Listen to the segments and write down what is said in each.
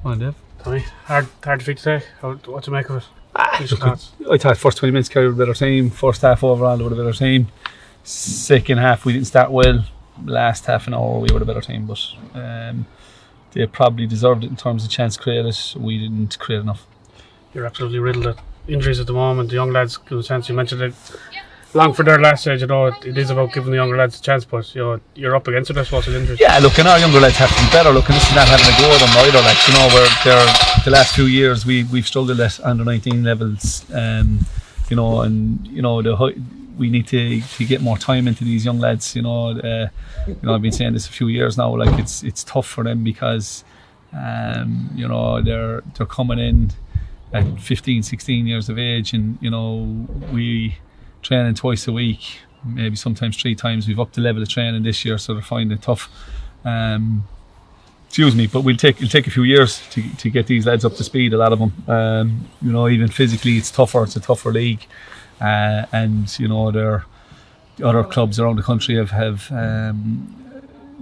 On Dave. Tommy, hard defeat today. What to make of it? I thought first 20 minutes Kerry were a better team. First half overall they were a better team. Second half we didn't start well. Last half an hour we were a better team, but they probably deserved it in terms of chance created. We didn't create enough. You're absolutely riddled at injuries at the moment. The young lads give a chance. You mentioned it. Long for their last stage, it is about giving the younger lads a chance, but you're up against it, I suppose, with injuries. Yeah, look, and our younger lads have to be better. Look, and this is not having a go at them either. Like, where the last few years we've struggled at under 19 levels, we need to get more time into these young lads. I've been saying this a few years now. Like, it's tough for them because they're coming in at 15, 16 years of age, and we training twice a week, maybe sometimes 3 times. We've upped the level of training this year, so they're finding it tough. But it'll take a few years to get these lads up to speed. A lot of them, even physically, it's tougher. It's a tougher league, and their other clubs around the country have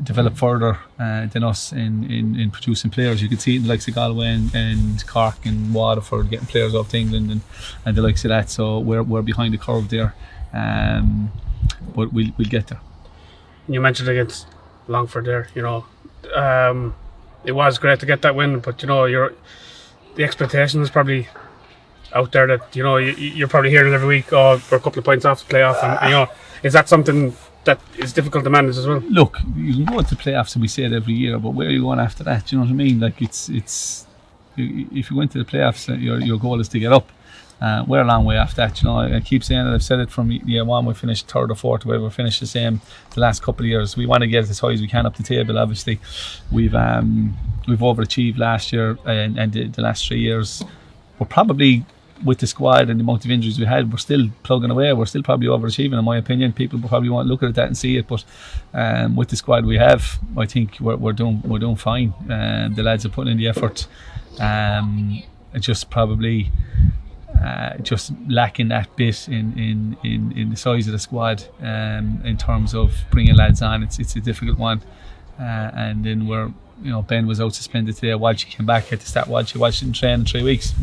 developed further than us in producing players. You can see it in the likes of Galway and Cork and Waterford getting players off to England and the likes of that. So we're behind the curve there, but we'll get there. You mentioned against Longford there. It was great to get that win, but the expectation is probably out there that you're probably hearing every week. Oh, we're a couple of points off the playoff, and is that something that is difficult to manage as well? Look, you can go into playoffs, and we say it every year, but where are you going after that? Do you know what I mean? Like, it's if you go into the playoffs, your goal is to get up. We're a long way off that. I keep saying it. I've said it from year one. We finished third or fourth, where we finished the same the last couple of years. We want to get as high as we can up the table. Obviously, we've overachieved last year, and the last 3 years. We're probably, with the squad and the amount of injuries we had, we're still plugging away. We're still probably overachieving, in my opinion. People probably won't look at that and see it, but with the squad we have, I think we're doing fine. The lads are putting in the effort. Just probably just lacking that bit in the size of the squad. In terms of bringing lads on, it's a difficult one. And then Ben was out suspended today. Walsh came back, had to start Walsh. Walsh didn't train in 3 weeks.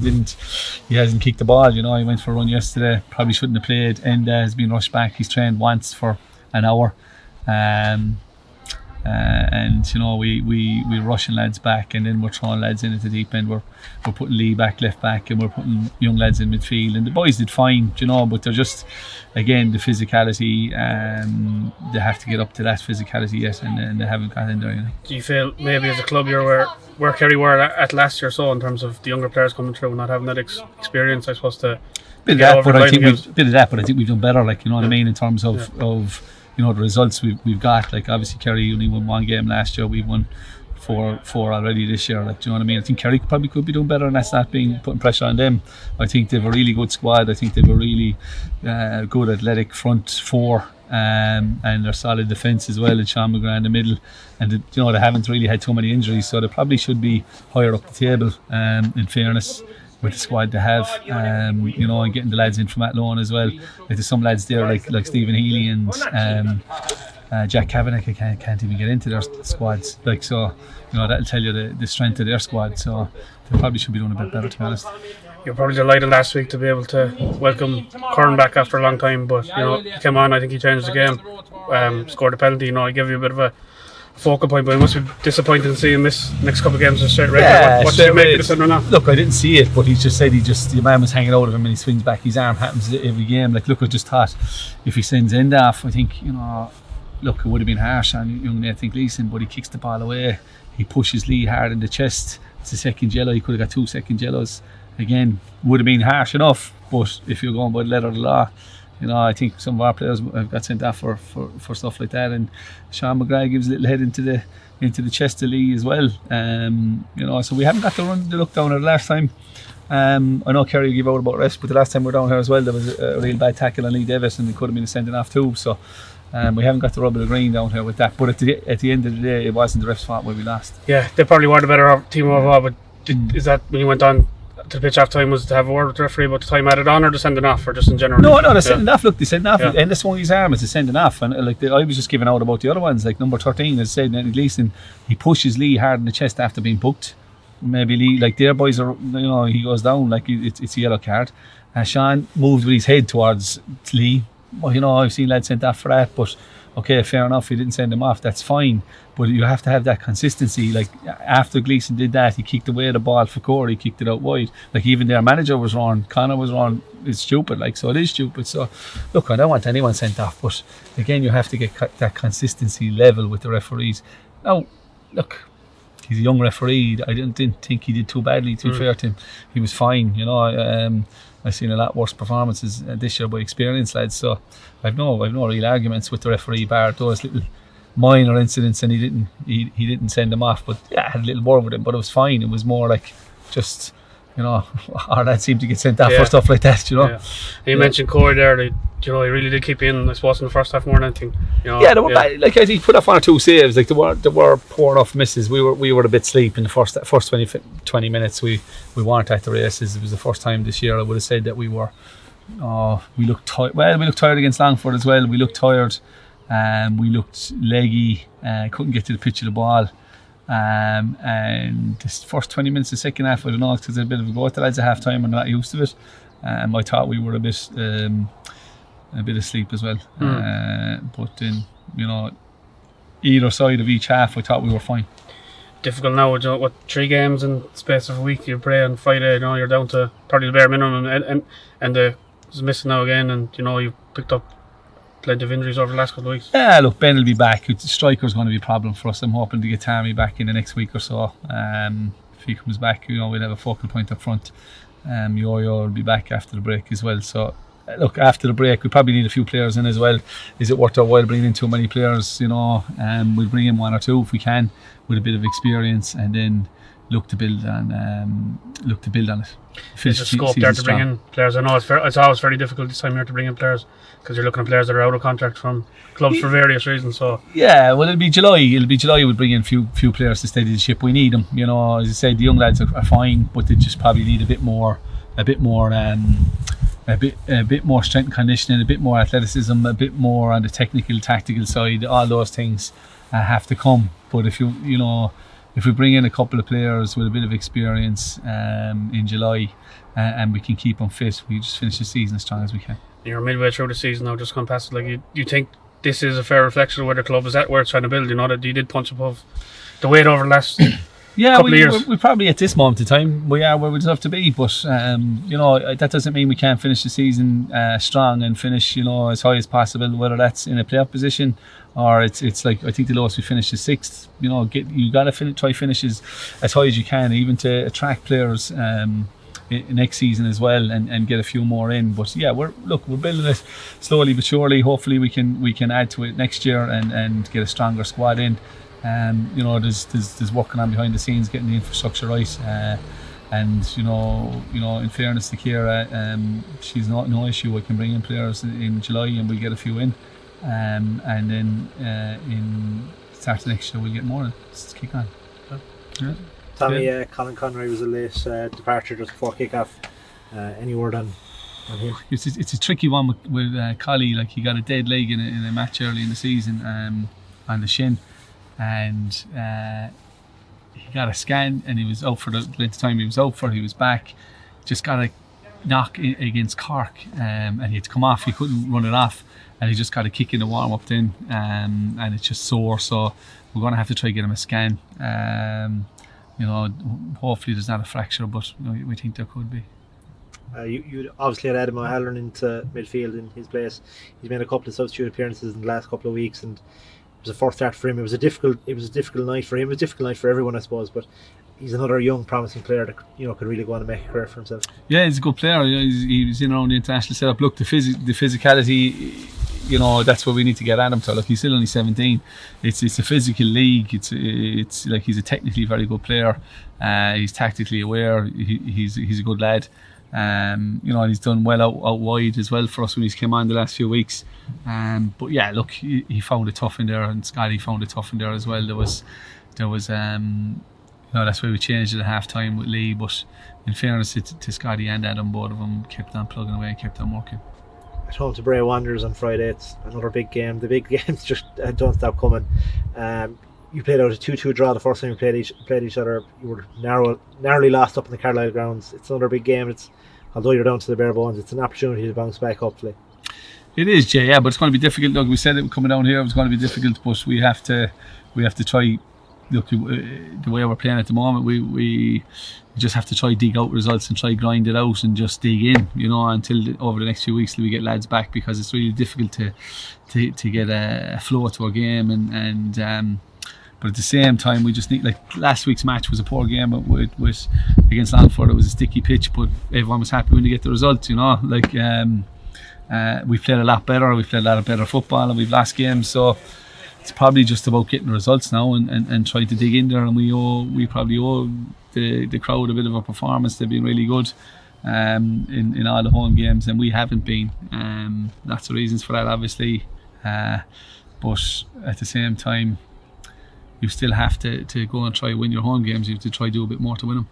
He hasn't kicked the ball. He went for a run yesterday. Probably shouldn't have played. Enda has been rushed back. He's trained once for an hour. We're rushing lads back, and then we're throwing lads in at the deep end. We're putting Lee back, left back, and we're putting young lads in midfield. And the boys did fine, but they're just, again, the physicality. They have to get up to that physicality yet, and they haven't got in there. Do you feel maybe as a club you're where Kerry were at last year, so in terms of the younger players coming through and not having that experience, I suppose to bit of that, but I think we've done better. Like, what I mean, in terms of the results we've got. Like, obviously Kerry only won 1 game last year. We've won four already this year. Like, do you know what I mean? I think Kerry probably could be doing better, and that's not putting pressure on them. I think they've a really good squad. I think they've a really good athletic front four, and their solid defence as well, and Sean McGrath in the middle. And they haven't really had too many injuries, so they probably should be higher up the table. In fairness, with the squad they have, and getting the lads in from Athlone as well. Like, there's some lads there like Stephen Healy and Jack Kavanagh can't even get into their squads. Like, so that'll tell you the strength of their squad. So they probably should be doing a bit better, to be honest. You're probably delighted last week to be able to welcome Curran back after a long time, but he came on. I think he changed the game, scored a penalty. He gave you a bit of a focal point, but it must be disappointing to see him miss next couple of games of straight red. Yeah, what did you make of this or not? Look, I didn't see it, but he just said the man was hanging out of him, and he swings back. His arm happens every game. Like, look, I just thought if he sends End off, I think look, it would have been harsh on young Nathan Gleeson, but he kicks the ball away. He pushes Lee hard in the chest. It's a second yellow. He could have got 2 second yellows. Again, would have been harsh enough, but if you're going by the letter of the law, I think some of our players have got sent off for stuff like that, and Sean McGrath gives a little head into the chest of Lee as well. So we haven't got the look down at the last time. I know Kerry gave out about rest, but the last time we were down here as well, there was a real bad tackle on Lee Davis, and it could have been a sending off too. So we haven't got the rub of the green down here with that. But at the end of the day, it wasn't the ref's fault where we lost. Yeah, they probably were the better team overall. But is that when you went on to the pitch half time, was to have a word with the referee about the time added on, or the sending off, or just in general? No, the sending off. Look, the sending off, and the swung his arm as a sending off, and I was just giving out about the other ones. Like number 13, as I said, Nathan Gleeson, he pushes Lee hard in the chest after being booked. maybe Lee, like their boys are, he goes down, like it's a yellow card. Sean moved with his head towards Lee. Well, I've seen lads sent off for that, but okay, fair enough, he didn't send him off, that's fine. But you have to have that consistency. Like after Gleeson did that, he kicked away the ball for Corey, he kicked it out wide. Like even their manager was wrong, Connor was wrong. It's stupid, like, so it is stupid. So look, I don't want anyone sent off, but again, you have to get that consistency level with the referees. Now, look, he's a young referee. I didn't think he did too badly, to be fair to him. He was fine, I've seen a lot worse performances this year by experienced lads, so I've no real arguments with the referee, bar those little minor incidents, and he didn't send them off. But yeah, I had a little word with him, but it was fine. It was more like just our lads seemed to get sent off for stuff like that. Yeah. You mentioned Corey there. He really did keep in, I suppose, in the first half more than anything. Yeah, they were like, I think he put off 1 or 2 saves. Like there were poor enough misses. We were a bit sleep in the first 20 minutes. We weren't at the races. It was the first time this year I would have said that we were. We looked tired. Well, we looked tired against Longford as well. We looked tired. We looked leggy. Couldn't get to the pitch of the ball. And this first 20 minutes of the second half, I don't know, because there's a bit of a go at the lads at half time and not used to it. I thought we were a bit asleep as well. But then, either side of each half, I thought we were fine. Difficult now with 3 games in the space of a week. You play on Friday, you're down to probably the bare minimum, and it's missing now again, and you picked up plenty of injuries over the last couple of weeks. Yeah, look, Ben will be back. Striker's going to be a problem for us. I'm hoping to get Tammy back in the next week or so. If he comes back, we'll have a focal point up front. Yo-Yo will be back after the break as well. So look, after the break, we probably need a few players in as well. Is it worth our while bringing in too many players? We'll bring in 1 or 2 if we can, with a bit of experience, and then look to build on it. There's a scope there to bring in players. I know it's always very difficult this time of year to bring in players, because you're looking at players that are out of contract from clubs for various reasons. So yeah, well, it'll be July. We'll bring in few players to steady the ship. We need them. As I said, the young lads are fine, but they just probably need a bit more strength and conditioning, a bit more athleticism, a bit more on the technical, tactical side. All those things have to come. But if if we bring in a couple of players with a bit of experience in July, and we can keep them fit, we just finish the season as strong as we can. You're midway through the season now, just gone past it. Like, you think this is a fair reflection of where the club is at, where it's trying to build? That you did punch above the weight over the last couple of years. We probably at this moment in time we are where we deserve to be, but that doesn't mean we can't finish the season strong and finish as high as possible, whether that's in a playoff position or it's like, I think the lowest we finished is 6th. You got to try finish as high as you can, even to attract players next season as well, and get a few more in. But yeah, we're building it slowly but surely. Hopefully we can add to it next year and get a stronger squad in. There's working on behind the scenes, getting the infrastructure right, and in fairness to Ciara, she's not no issue. We can bring in players in July and we'll get a few in, and then in start of next year we'll get more. Let's kick on. Yeah. Tommy, Colin Conroy was a late departure just before kick-off. Any word on him? It's a tricky one with Collie. Like, he got a dead leg in a match early in the season on the shin, and he got a scan, and he was out for the length of time he was out for. He was back, just got a knock against Cork, and he had to come off. He couldn't run it off, and he just got a kick in the warm-up then, and it's just sore. So we're going to have to try to get him a scan. Hopefully there's not a fracture, but we think there could be. You obviously had Adam O'Halloran into midfield in his place. He's made a couple of substitute appearances in the last couple of weeks, and it was a first start for him. It was a difficult night for him. It was a difficult night for everyone, I suppose, but he's another young, promising player that could really go on and make a career for himself. Yeah, he's a good player. He was in around the international setup. Look, the physicality, that's what we need to get at him to. Look, he's still only 17. It's a physical league. It's like, he's a technically very good player. He's tactically aware. He's a good lad. And he's done well out wide as well for us when he's come on the last few weeks. But yeah, look, he found it tough in there, and Scotty found it tough in there as well. There was that's why we changed it at half time with Lee. But in fairness to Scotty and Adam, both of them kept on plugging away and kept on working. At home to Bray Wanderers on Friday, it's another big game. The big games just don't stop coming. you played out a 2-2 draw the first time you played each other. You were narrowly lost up in the Carlisle grounds. It's another big game. Although you're down to the bare bones, it's an opportunity to bounce back, hopefully. It is, Jay, yeah, but it's going to be difficult. Look, we said it coming down here, it was going to be difficult, but we have to try. Look, the way we're playing at the moment, we just have to try dig out results and try grind it out and just dig in, until over the next few weeks till we get lads back, because it's really difficult to get a flow to our game and but at the same time we just need, like last week's match was a poor game. It was against Longford. It was a sticky pitch, but everyone was happy when they get the result. We played a lot better. We played a lot of better football, and we've lost games. So it's probably just about getting the results now and trying to dig in there. And we probably owe the crowd a bit of a performance. They've been really good in all the home games, and we haven't been. Lots of reasons for that, obviously. But at the same time, you still have to go and try win your home games. You have to try do a bit more to win them.